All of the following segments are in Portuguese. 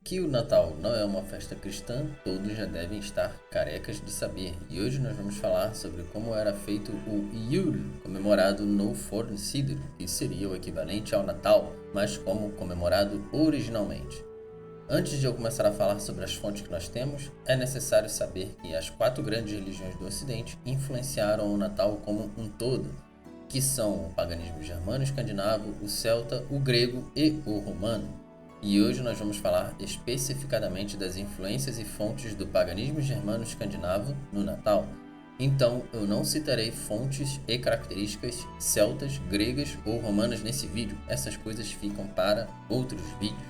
Que o Natal não é uma festa cristã, todos já devem estar carecas de saber. E hoje nós vamos falar sobre como era feito o Yule, comemorado no Fornecido, que seria o equivalente ao Natal, mas como comemorado originalmente. Antes de eu começar a falar sobre as fontes que nós temos, é necessário saber que as 4 grandes religiões do Ocidente influenciaram o Natal como um todo, que são o paganismo germano-escandinavo, o celta, o grego e o romano. E hoje nós vamos falar especificadamente das influências e fontes do paganismo germano-escandinavo no Natal. Então, eu não citarei fontes e características celtas, gregas ou romanas nesse vídeo. Essas coisas ficam para outros vídeos.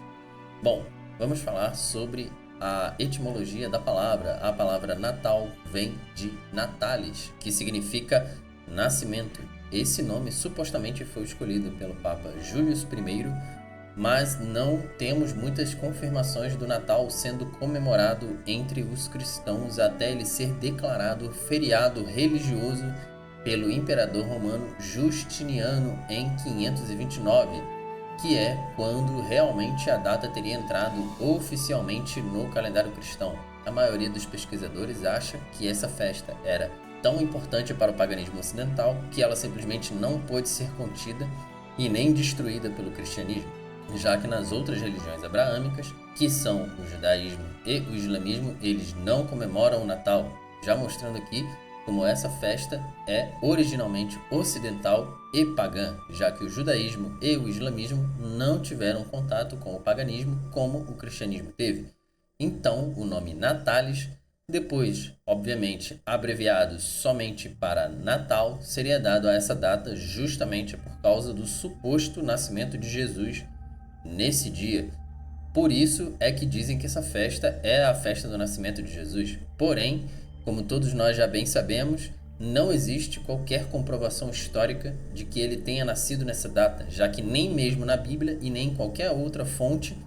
Bom, vamos falar sobre a etimologia da palavra. A palavra Natal vem de natalis, que significa nascimento. Esse nome supostamente foi escolhido pelo Papa Júlio I, mas não temos muitas confirmações do Natal sendo comemorado entre os cristãos até ele ser declarado feriado religioso pelo imperador romano Justiniano em 529, que é quando realmente a data teria entrado oficialmente no calendário cristão. A maioria dos pesquisadores acha que essa festa era tão importante para o paganismo ocidental que ela simplesmente não pôde ser contida e nem destruída pelo cristianismo, já que nas outras religiões abraâmicas, que são o judaísmo e o islamismo, eles não comemoram o Natal, já mostrando aqui como essa festa é originalmente ocidental e pagã, já que o judaísmo e o islamismo não tiveram contato com o paganismo como o cristianismo teve. Então, o nome Natalis, depois, obviamente, abreviado somente para Natal, seria dado a essa data justamente por causa do suposto nascimento de Jesus nesse dia. Por isso é que dizem que essa festa é a festa do nascimento de Jesus. Porém, como todos nós já bem sabemos, não existe qualquer comprovação histórica de que ele tenha nascido nessa data, já que nem mesmo na Bíblia e nem em qualquer outra fonte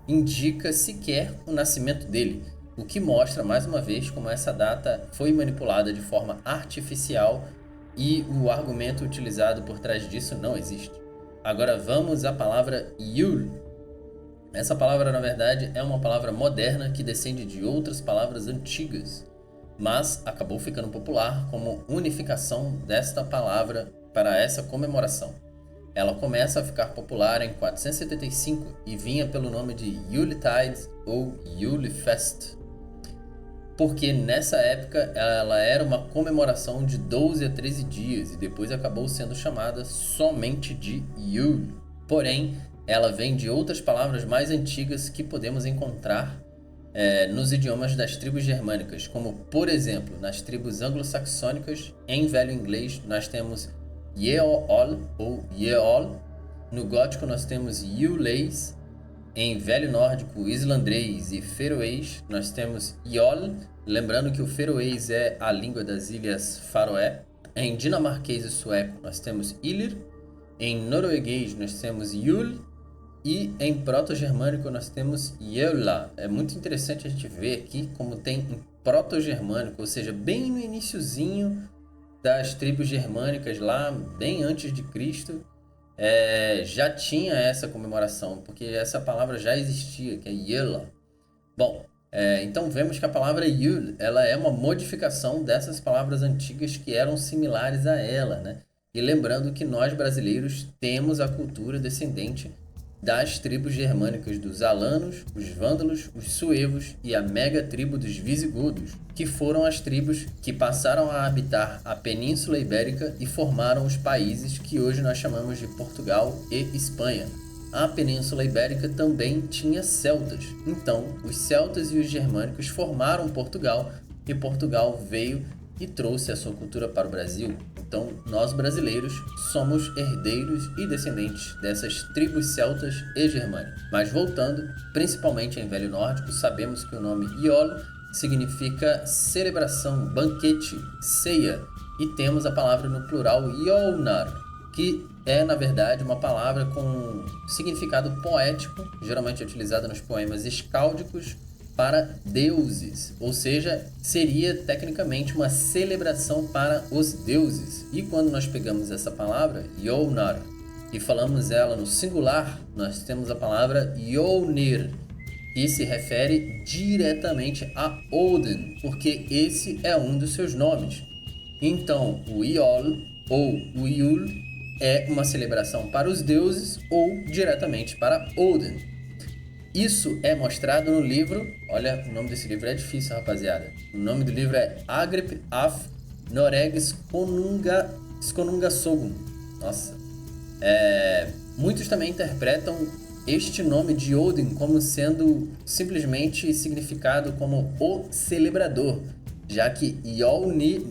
indica sequer o nascimento dele, o que mostra mais uma vez como essa data foi manipulada de forma artificial e o argumento utilizado por trás disso não existe. Agora vamos à palavra Yule. Essa palavra, na verdade, é uma palavra moderna que descende de outras palavras antigas, mas acabou ficando popular como unificação desta palavra para essa comemoração. Ela começa a ficar popular em 475 e vinha pelo nome de Yuletide ou Yulefest, porque nessa época ela era uma comemoração de 12 a 13 dias e depois acabou sendo chamada somente de Yule. Porém, ela vem de outras palavras mais antigas que podemos encontrar nos idiomas das tribos germânicas, como por exemplo nas tribos anglo-saxônicas. Em velho inglês nós temos Yeol ou Yeol, no gótico nós temos Yuleis, em velho nórdico, islandês e feroês, nós temos Iol, lembrando que o feroês é a língua das ilhas Faroé. Em dinamarquês e sueco, nós temos Ilir. Em norueguês, nós temos Jul. E em proto-germânico, nós temos Jöla. É muito interessante a gente ver aqui como tem em proto-germânico, ou seja, bem no iniciozinho das tribos germânicas, lá bem antes de Cristo, já tinha essa comemoração, porque essa palavra já existia, que é Yule. Bom, então vemos que a palavra Yule, ela é uma modificação dessas palavras antigas que eram similares a ela, né? E lembrando que nós brasileiros temos a cultura descendente das tribos germânicas dos alanos, os vândalos, os suevos e a mega tribo dos visigodos, que foram as tribos que passaram a habitar a Península Ibérica e formaram os países que hoje nós chamamos de Portugal e Espanha. A Península Ibérica também tinha celtas, então os celtas e os germânicos formaram Portugal e Portugal veio e trouxe a sua cultura para o Brasil. Então, nós brasileiros somos herdeiros e descendentes dessas tribos celtas e germânicas. Mas voltando, principalmente em velho nórdico, sabemos que o nome Iol significa celebração, banquete, ceia, e temos a palavra no plural Iolnar, que é, na verdade, uma palavra com significado poético, geralmente utilizada nos poemas escáldicos, para deuses, ou seja, seria tecnicamente uma celebração para os deuses. E quando nós pegamos essa palavra, Yolnar, e falamos ela no singular, nós temos a palavra Yolnir, e se refere diretamente a Odin, porque esse é um dos seus nomes. Então, o Yule ou o Yule é uma celebração para os deuses ou diretamente para Odin. Isso é mostrado no livro, olha, o nome desse livro é difícil, rapaziada. O nome do livro é Agrip af Noreg Skonungasogun. Nossa. Muitos também interpretam este nome de Odin como sendo simplesmente significado como o celebrador, já que em Yolnir,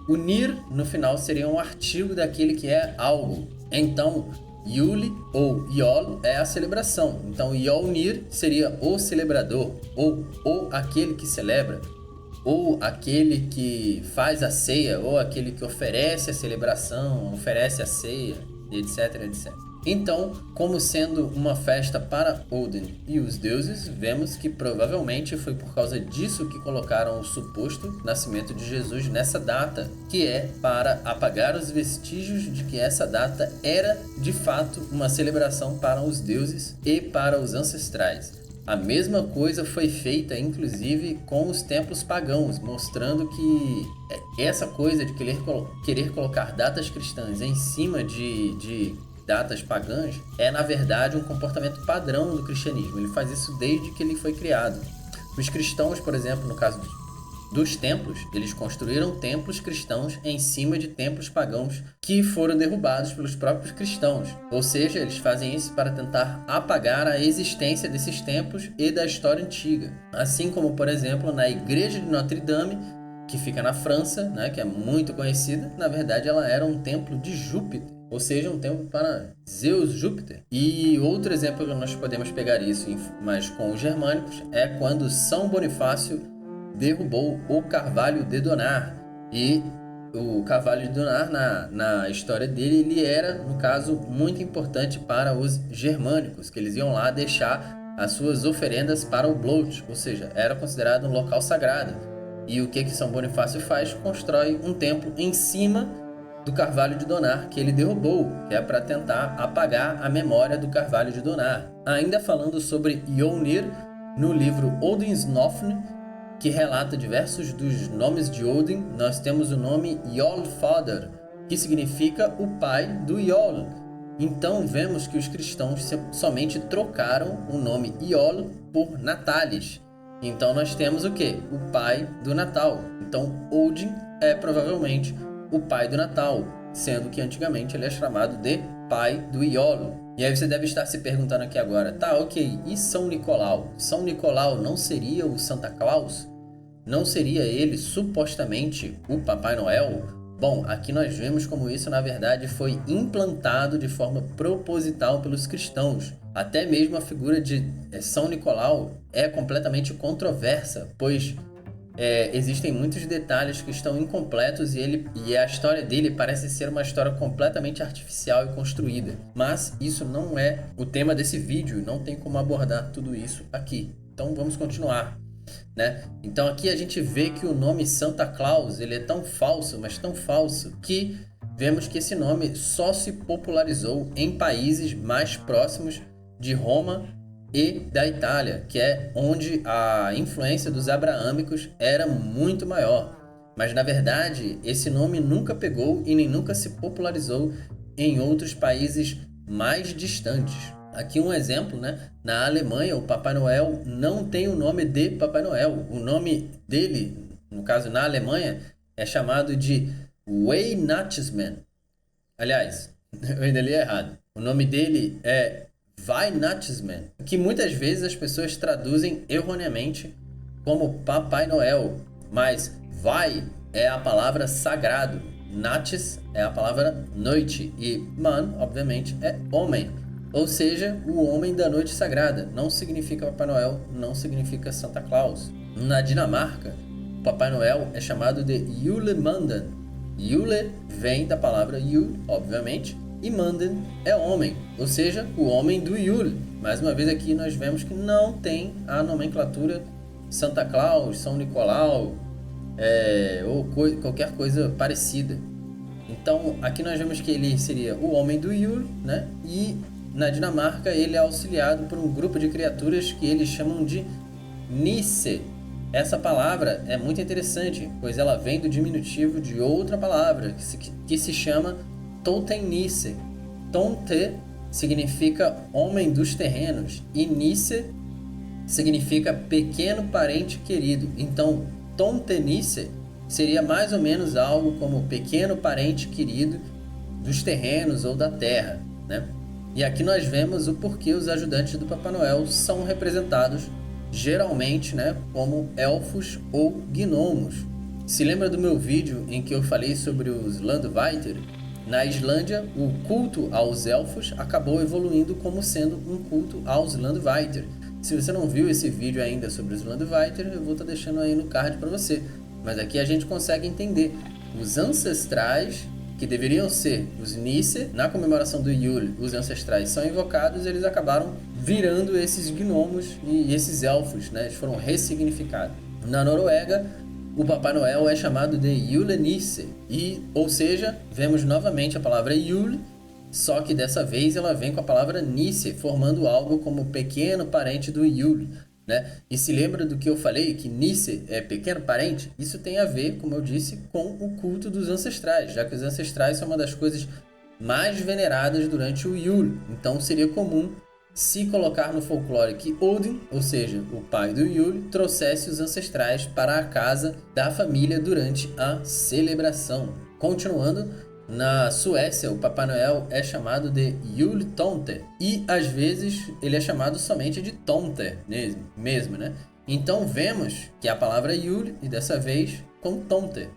o Nir no final seria um artigo daquele que é algo. Então, Yule ou Yol é a celebração. Então, Yolnir seria o celebrador, ou aquele que celebra, ou aquele que faz a ceia, ou aquele que oferece a celebração, oferece a ceia, etc, etc. Então, como sendo uma festa para Odin e os deuses, vemos que provavelmente foi por causa disso que colocaram o suposto nascimento de Jesus nessa data, que é para apagar os vestígios de que essa data era, de fato, uma celebração para os deuses e para os ancestrais. A mesma coisa foi feita, inclusive, com os templos pagãos, mostrando que essa coisa de querer colocar datas cristãs em cima de datas pagãs é, na verdade, um comportamento padrão do cristianismo. Ele faz isso desde que ele foi criado. Os cristãos, por exemplo, no caso dos templos, eles construíram templos cristãos em cima de templos pagãos que foram derrubados pelos próprios cristãos. Ou seja, eles fazem isso para tentar apagar a existência desses templos e da história antiga. Assim como, por exemplo, na igreja de Notre Dame, que fica na França, né, que é muito conhecida, na verdade ela era um templo de Júpiter. Ou seja, um templo para Zeus, Júpiter. E outro exemplo que nós podemos pegar isso, mas com os germânicos, é quando São Bonifácio derrubou o Carvalho de Donar. E o Carvalho de Donar, na história dele, ele era, no caso, muito importante para os germânicos, que eles iam lá deixar as suas oferendas para o Bloot, ou seja, era considerado um local sagrado. E o que São Bonifácio faz? Constrói um templo em cima do Carvalho de Donar, que ele derrubou, que é para tentar apagar a memória do Carvalho de Donar. Ainda falando sobre Yolnir, no livro Odinsnofn, que relata diversos dos nomes de Odin, nós temos o nome Yolfader, que significa o pai do Yol. Então vemos que os cristãos somente trocaram o nome Yol por Natalis. Então nós temos o quê? O pai do Natal. Então Odin é provavelmente o pai do Natal, sendo que antigamente ele é chamado de pai do Iolo. E aí você deve estar se perguntando aqui agora, tá, ok, e São Nicolau? São Nicolau não seria o Santa Claus? Não seria ele supostamente o Papai Noel? Bom, aqui nós vemos como isso na verdade foi implantado de forma proposital pelos cristãos. Até mesmo a figura de São Nicolau é completamente controversa, pois existem muitos detalhes que estão incompletos e a história dele parece ser uma história completamente artificial e construída. Mas isso não é o tema desse vídeo, não tem como abordar tudo isso aqui. Então vamos continuar, né? Então aqui a gente vê que o nome Santa Claus ele é tão falso, mas tão falso, que vemos que esse nome só se popularizou em países mais próximos de Roma e da Itália, que é onde a influência dos abraâmicos era muito maior. Mas na verdade, esse nome nunca pegou e nem nunca se popularizou em outros países mais distantes. Aqui um exemplo, né? Na Alemanha, o Papai Noel não tem o nome de Papai Noel. O nome dele, no caso na Alemanha, é chamado de Weihnachtsmann. Aliás, eu ainda li errado. O nome dele é Weihnachtsmann, que muitas vezes as pessoas traduzem erroneamente como Papai Noel, mas Vai é a palavra sagrado, Nachts é a palavra noite e Man, obviamente, é homem, ou seja, o homem da noite sagrada. Não significa Papai Noel, não significa Santa Claus. Na Dinamarca, Papai Noel é chamado de Julemanden. Jule vem da palavra Jul, obviamente, e Manden é homem, ou seja, o homem do Yule. Mais uma vez aqui nós vemos que não tem a nomenclatura Santa Claus, São Nicolau, ou qualquer coisa parecida. Então aqui nós vemos que ele seria o homem do Yule, né? E na Dinamarca, ele é auxiliado por um grupo de criaturas que eles chamam de Nisse. Essa palavra é muito interessante, pois ela vem do diminutivo de outra palavra, que se chama Toltennisse. Tonte significa homem dos terrenos e Nisse significa pequeno parente querido. Então, Toltennisse seria mais ou menos algo como pequeno parente querido dos terrenos ou da terra, né? E aqui nós vemos o porquê os ajudantes do Papai Noel são representados geralmente, né, como elfos ou gnomos. Se lembra do meu vídeo em que eu falei sobre os Landvætter? Na Islândia, o culto aos elfos acabou evoluindo como sendo um culto aos Landvætter. Se você não viu esse vídeo ainda sobre os Landvætter, eu vou estar deixando aí no card para você. Mas aqui a gente consegue entender os ancestrais, que deveriam ser os Nisse. Na comemoração do Yule, os ancestrais são invocados, eles acabaram virando esses gnomos e esses elfos, né? Eles foram ressignificados. Na Noruega, o Papai Noel é chamado de Julenisse, ou seja, vemos novamente a palavra Yule, só que dessa vez ela vem com a palavra Nisse, formando algo como pequeno parente do Yule, né? E se lembra do que eu falei, que Nisse é pequeno parente? Isso tem a ver, como eu disse, com o culto dos ancestrais, já que os ancestrais são uma das coisas mais veneradas durante o Yule. Então seria comum se colocar no folclore que Odin, ou seja, o pai do Yule, trouxesse os ancestrais para a casa da família durante a celebração. Continuando, na Suécia, o Papai Noel é chamado de Jultomte e às vezes ele é chamado somente de Tomte mesmo, né? Então vemos que a palavra Yule, e dessa vez com Tomte,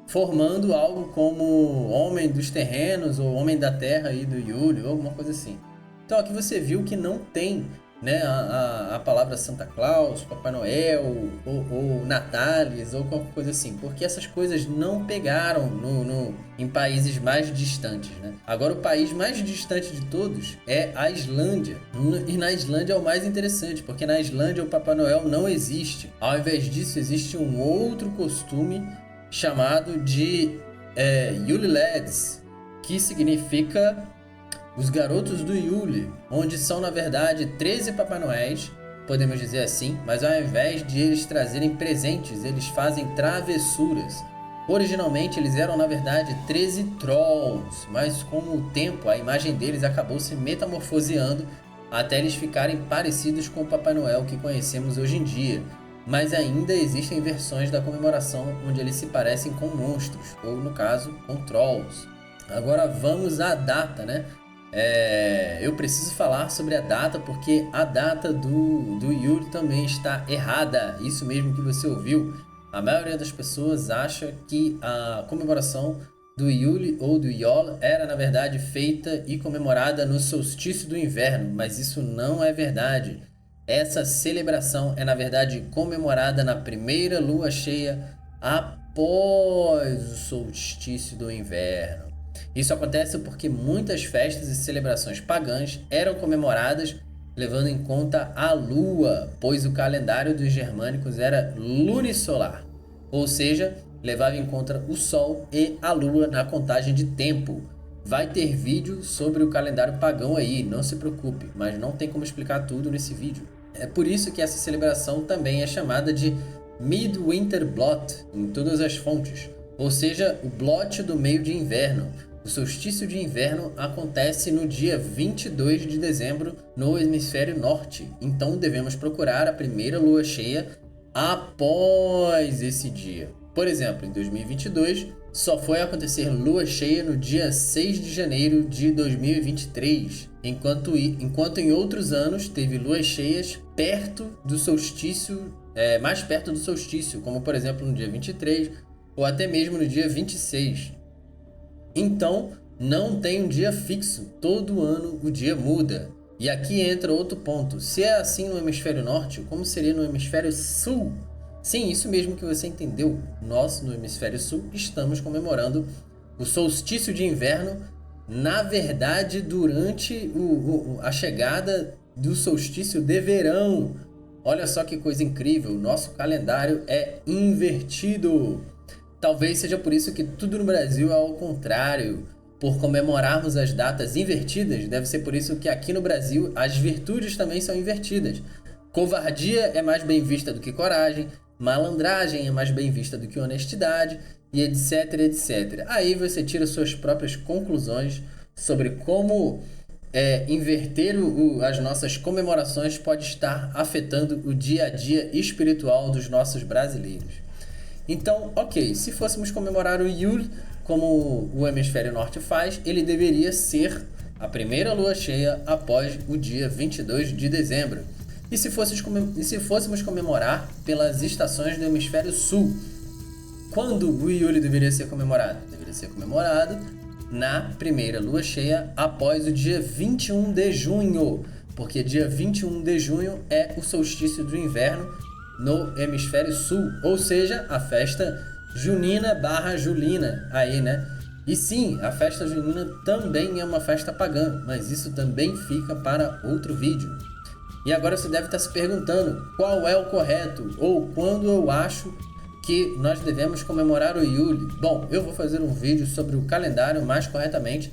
formando algo como homem dos terrenos ou homem da terra aí do Yule, ou alguma coisa assim. Então aqui você viu que não tem, né, a palavra Santa Claus, Papai Noel ou Natalis ou qualquer coisa assim, porque essas coisas não pegaram em países mais distantes, né? Agora o país mais distante de todos é a Islândia, e na Islândia é o mais interessante, porque na Islândia o Papai Noel não existe. Ao invés disso existe um outro costume chamado de Julelads, que significa os garotos do Yule, onde são na verdade 13 Papai Noéis, podemos dizer assim, mas ao invés de eles trazerem presentes, eles fazem travessuras. Originalmente eles eram na verdade 13 Trolls, mas com o tempo a imagem deles acabou se metamorfoseando até eles ficarem parecidos com o Papai Noel que conhecemos hoje em dia. Mas ainda existem versões da comemoração onde eles se parecem com monstros, ou no caso, com Trolls. Agora vamos à data, né? Eu preciso falar sobre a data porque a data do Yule também está errada. Isso mesmo que você ouviu. A maioria das pessoas acha que a comemoração do Yule ou do Yule era na verdade feita e comemorada no solstício do inverno, mas isso não é verdade. Essa celebração é na verdade comemorada na primeira lua cheia após o solstício do inverno. Isso acontece porque muitas festas e celebrações pagãs eram comemoradas levando em conta a lua, pois o calendário dos germânicos era lunisolar, ou seja, levava em conta o sol e a lua na contagem de tempo. Vai ter vídeo sobre o calendário pagão aí, não se preocupe, mas não tem como explicar tudo nesse vídeo. É por isso que essa celebração também é chamada de Midwinterblot em todas as fontes, ou seja, o blot do meio de inverno. O solstício de inverno acontece no dia 22 de dezembro no hemisfério norte, então devemos procurar a primeira lua cheia após esse dia. Por exemplo, em 2022, só foi acontecer lua cheia no dia 6 de janeiro de 2023, enquanto em outros anos teve luas cheias perto do solstício, mais perto do solstício, como por exemplo no dia 23 ou até mesmo no dia 26. Então, não tem um dia fixo, todo ano o dia muda. E aqui entra outro ponto, se é assim no hemisfério norte, como seria no hemisfério sul? Sim, isso mesmo que você entendeu, nós no hemisfério sul estamos comemorando o solstício de inverno, na verdade durante a chegada do solstício de verão. Olha só que coisa incrível, nosso calendário é invertido. Talvez seja por isso que tudo no Brasil é ao contrário, por comemorarmos as datas invertidas, deve ser por isso que aqui no Brasil as virtudes também são invertidas. Covardia é mais bem vista do que coragem, malandragem é mais bem vista do que honestidade, e etc, etc. Aí você tira suas próprias conclusões sobre como inverter as nossas comemorações pode estar afetando o dia a dia espiritual dos nossos brasileiros. Então, ok, se fôssemos comemorar o Yule como o hemisfério norte faz, ele deveria ser a primeira lua cheia após o dia 22 de dezembro. E se fôssemos comemorar pelas estações do hemisfério sul, quando o Yule deveria ser comemorado? Deveria ser comemorado na primeira lua cheia após o dia 21 de junho, porque dia 21 de junho é o solstício do inverno no hemisfério sul, ou seja, a festa junina / julina aí, né? E sim, a festa junina também é uma festa pagã, mas isso também fica para outro vídeo. E agora você deve estar se perguntando qual é o correto, ou quando eu acho que nós devemos comemorar o Yule. Bom, eu vou fazer um vídeo sobre o calendário mais corretamente,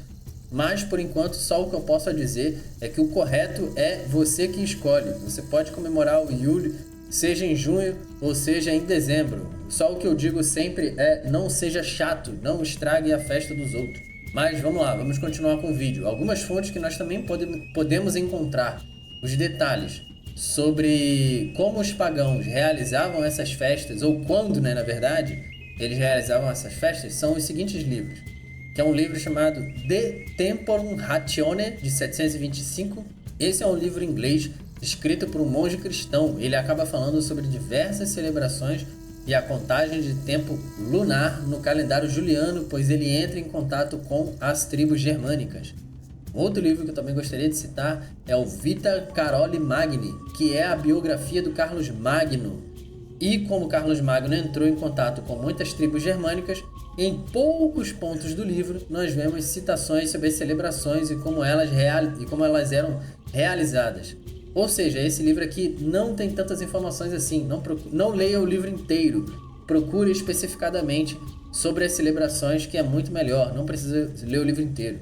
mas por enquanto só o que eu posso dizer é que o correto é você que escolhe. Você pode comemorar o Yule seja em junho ou seja em dezembro. Só o que eu digo sempre é não seja chato, não estrague a festa dos outros. Mas vamos lá, vamos continuar com o vídeo. Algumas fontes que nós também podemos encontrar os detalhes sobre como os pagãos realizavam essas festas, ou quando, né, na verdade, eles realizavam essas festas, são os seguintes livros, que é um livro chamado De Temporum Ratione, de 725. Esse é um livro inglês escrito por um monge cristão. Ele acaba falando sobre diversas celebrações e a contagem de tempo lunar no calendário juliano, pois ele entra em contato com as tribos germânicas. Outro livro que eu também gostaria de citar é o Vita Caroli Magni, que é a biografia do Carlos Magno. E como Carlos Magno entrou em contato com muitas tribos germânicas, em poucos pontos do livro nós vemos citações sobre as celebrações e como elas eram realizadas. Ou seja, esse livro aqui não tem tantas informações assim, não leia o livro inteiro, procure especificadamente sobre as celebrações, que é muito melhor, não precisa ler o livro inteiro.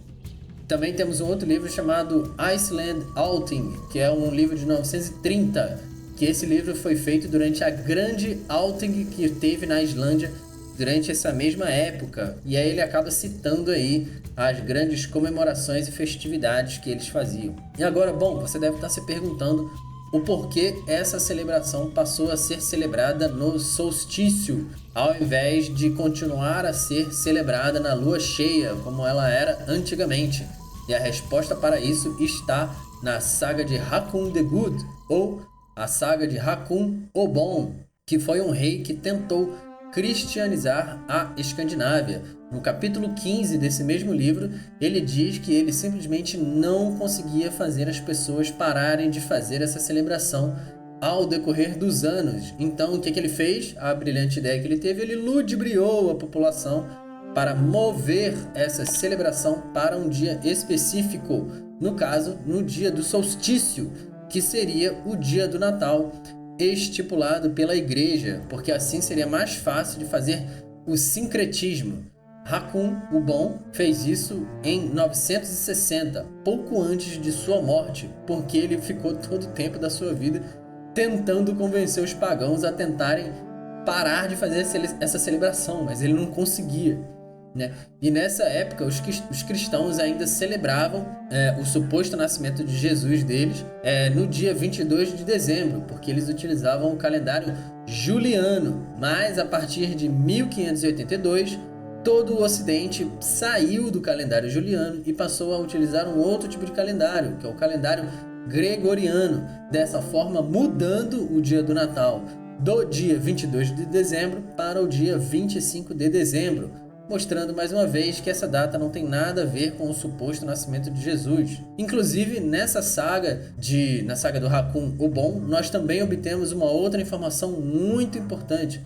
Também temos um outro livro chamado Iceland Outing, que é um livro de 1930, que esse livro foi feito durante a grande outing que teve na Islândia durante essa mesma época, e aí ele acaba citando aí as grandes comemorações e festividades que eles faziam. E agora, bom, você deve estar se perguntando o porquê essa celebração passou a ser celebrada no solstício, ao invés de continuar a ser celebrada na lua cheia, como ela era antigamente. E a resposta para isso está na saga de Hakon the Good, ou a saga de Hakon o Bom, que foi um rei que tentou cristianizar a Escandinávia. No capítulo 15 desse mesmo livro, ele diz que ele simplesmente não conseguia fazer as pessoas pararem de fazer essa celebração ao decorrer dos anos. Então, o que ele fez? A brilhante ideia que ele teve, ele ludibriou a população para mover essa celebração para um dia específico, no caso, no dia do solstício, que seria o dia do Natal, estipulado pela igreja, porque assim seria mais fácil de fazer o sincretismo. Hakon o Bom fez isso em 960, pouco antes de sua morte, porque ele ficou todo o tempo da sua vida tentando convencer os pagãos a tentarem parar de fazer essa celebração, mas ele não conseguia, né? E nessa época os cristãos ainda celebravam o suposto nascimento de Jesus deles no dia 22 de dezembro, porque eles utilizavam o calendário juliano. Mas a partir de 1582, todo o ocidente saiu do calendário juliano e passou a utilizar um outro tipo de calendário, que é o calendário gregoriano, dessa forma mudando o dia do Natal do dia 22 de dezembro para o dia 25 de dezembro, mostrando mais uma vez que essa data não tem nada a ver com o suposto nascimento de Jesus. Inclusive, na saga do Hakon o Bom, nós também obtemos uma outra informação muito importante,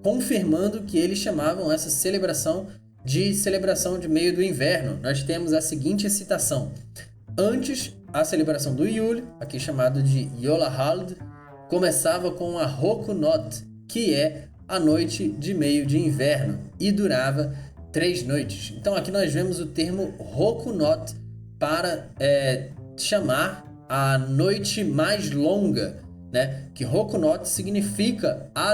confirmando que eles chamavam essa celebração de meio do inverno. Nós temos a seguinte citação: antes, a celebração do Yule, aqui chamado de Jólahald, começava com a Hokunot, que é a noite de meio de inverno, e durava 3 noites. Então aqui nós vemos o termo Rokunot para chamar a noite mais longa, né? Que Rokunot significa a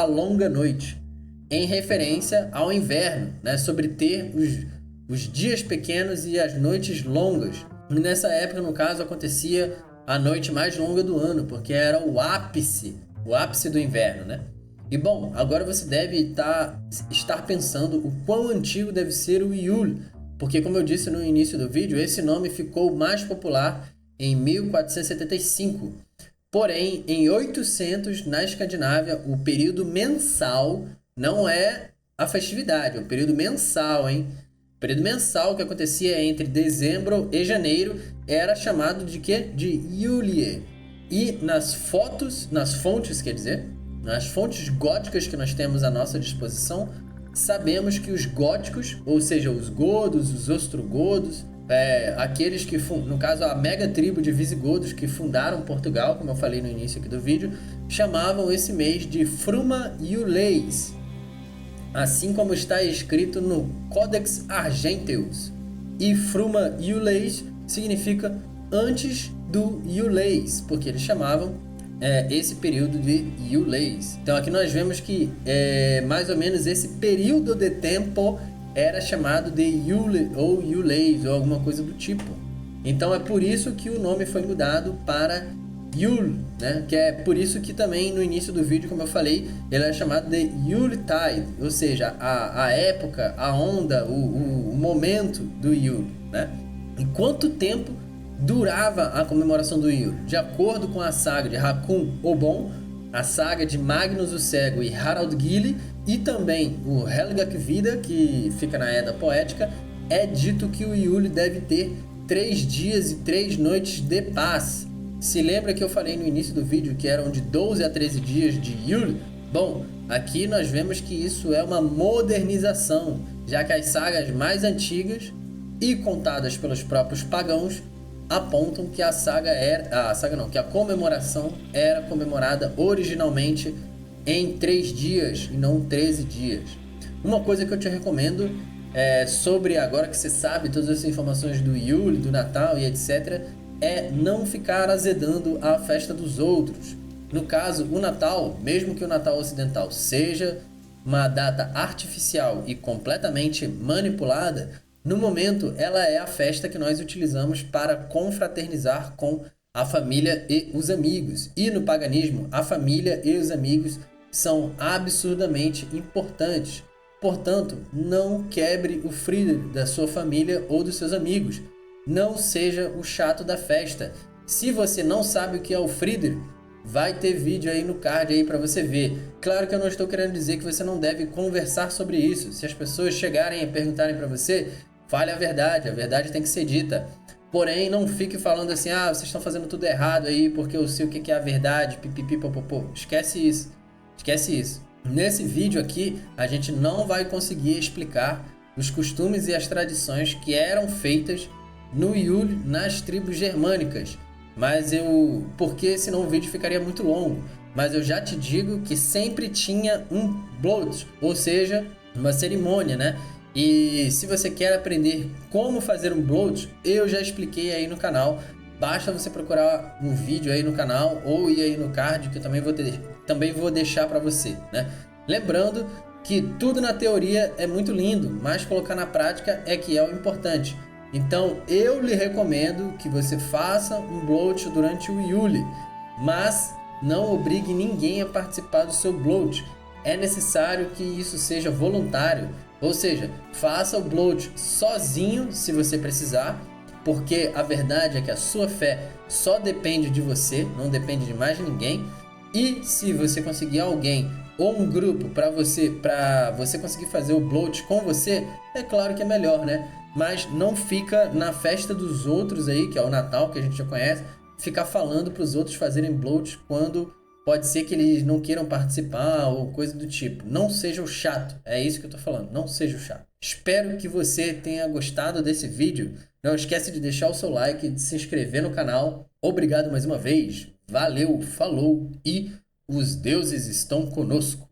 longa noite, em referência ao inverno, né? Sobre ter os dias pequenos e as noites longas. E nessa época, no caso, acontecia a noite mais longa do ano, porque era o ápice do inverno, né? E bom, agora você deve estar pensando o quão antigo deve ser o Yule, porque como eu disse no início do vídeo, esse nome ficou mais popular em 1475. Porém, em 800, na Escandinávia, o período mensal não é a festividade, é o período mensal, hein? O período mensal que acontecia entre dezembro e janeiro era chamado de quê? De Julie. E nas fontes, quer dizer, nas fontes góticas que nós temos à nossa disposição, sabemos que os góticos, ou seja, os godos, os ostrogodos, aqueles que, no caso, a mega tribo de visigodos que fundaram Portugal, como eu falei no início aqui do vídeo, chamavam esse mês de Fruma Iuleis, assim como está escrito no Codex Argenteus. E Fruma Iuleis significa antes do Iuleis, porque eles chamavam esse período de Iuleis. Então aqui nós vemos que mais ou menos esse período de tempo era chamado de Yule ou Iuleis ou alguma coisa do tipo. Então é por isso que o nome foi mudado para Yule, né? Que é por isso que também no início do vídeo, como eu falei, ele é chamado de Yuletide, ou seja, a época, a onda, o momento do Yule, né? E quanto tempo durava a comemoração do Yule? De acordo com a saga de Hakon o Bom, a saga de Magnus o Cego e Harald Gille, e também o Helgakvida, que fica na Edda Poética, é dito que o Yule deve ter 3 dias e 3 noites de paz. Se lembra que eu falei no início do vídeo que eram de 12 a 13 dias de Yule? Bom, aqui nós vemos que isso é uma modernização, já que as sagas mais antigas e contadas pelos próprios pagãos apontam que que a comemoração era comemorada originalmente em 3 dias e não 13 dias. Uma coisa que eu te recomendo sobre, agora que você sabe todas as informações do Yule, do Natal e etc., é não ficar azedando a festa dos outros. No caso, o Natal, mesmo que o Natal ocidental seja uma data artificial e completamente manipulada, no momento ela é a festa que nós utilizamos para confraternizar com a família e os amigos. E no paganismo, a família e os amigos são absurdamente importantes. Portanto, não quebre o Frieder da sua família ou dos seus amigos. Não seja o chato da festa. Se você não sabe o que é o Frieder, vai ter vídeo aí no card aí para você ver. Claro que eu não estou querendo dizer que você não deve conversar sobre isso. Se as pessoas chegarem e perguntarem para você, fale a verdade tem que ser dita. Porém, não fique falando assim, vocês estão fazendo tudo errado aí porque eu sei o que é a verdade, pipipi, popopô. Esquece isso. Nesse vídeo aqui, a gente não vai conseguir explicar os costumes e as tradições que eram feitas no Yule nas tribos germânicas. Porque senão o vídeo ficaria muito longo. Mas eu já te digo que sempre tinha um Blood, ou seja, uma cerimônia, né? E se você quer aprender como fazer um Blood, eu já expliquei aí no canal. Basta você procurar um vídeo aí no canal ou ir aí no card que eu também vou deixar para você, né? Lembrando que tudo na teoria é muito lindo, mas colocar na prática é que é o importante. Então eu lhe recomendo que você faça um Bloat durante o Yule, mas não obrigue ninguém a participar do seu Bloat. É necessário que isso seja voluntário, ou seja, faça o Bloat sozinho se você precisar, porque a verdade é que a sua fé só depende de você, não depende de mais ninguém. E se você conseguir alguém ou um grupo para você conseguir fazer o Bloat com você, é claro que é melhor, né? Mas não fica na festa dos outros aí, que é o Natal, que a gente já conhece, ficar falando para os outros fazerem Bloat quando pode ser que eles não queiram participar ou coisa do tipo. Não seja o chato, é isso que eu tô falando, não seja o chato. Espero que você tenha gostado desse vídeo. Não esquece de deixar o seu like, de se inscrever no canal. Obrigado mais uma vez, valeu, falou e os deuses estão conosco.